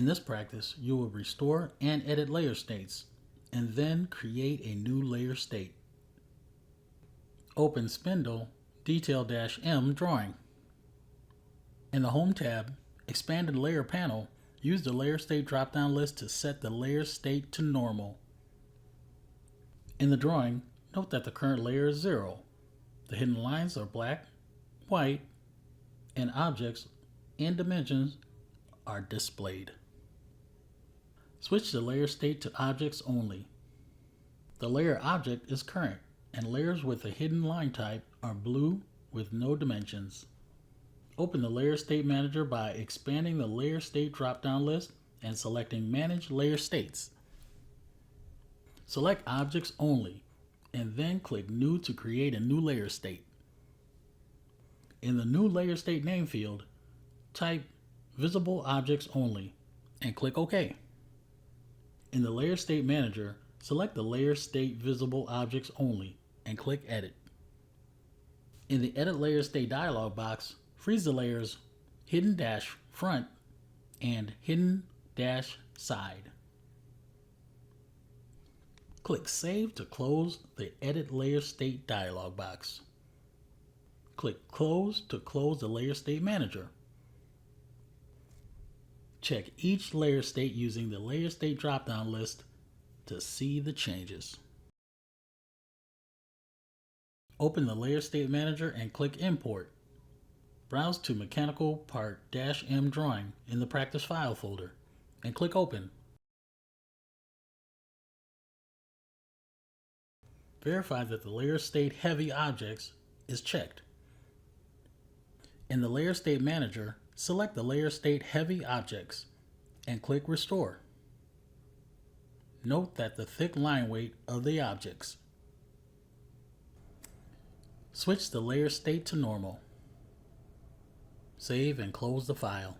In this practice, you will restore and edit layer states, and then create a new layer state. Open Spindle Detail-M Drawing. In the Home tab, Expanded Layer panel, use the Layer State drop-down list to set the layer state to normal. In the drawing, note that the current layer is 0. The hidden lines are black, white, and objects and dimensions are displayed. Switch the layer state to objects only. The layer object is current, and layers with a hidden line type are blue with no dimensions. Open the Layer State Manager by expanding the Layer State drop-down list and selecting Manage Layer States. Select Objects Only, and then click New to create a new layer state. In the New Layer State name field, type Visible Objects Only and click OK. In the Layer State Manager, select the Layer State Visible Objects Only and click Edit. In the Edit Layer State dialog box, freeze the layers Hidden Dash Front and Hidden Dash Side. Click Save to close the Edit Layer State dialog box. Click Close to close the Layer State Manager. Check each layer state using the Layer State drop-down list to see the changes. Open the Layer State Manager and click Import. Browse to Mechanical Part -M Drawing in the Practice File folder and click Open. Verify that the Layer State Heavy Objects is checked. In the Layer State Manager, select the Layer State Heavy Objects and click Restore. Note that the thick line weight of the objects. Switch the layer state to normal. Save and close the file.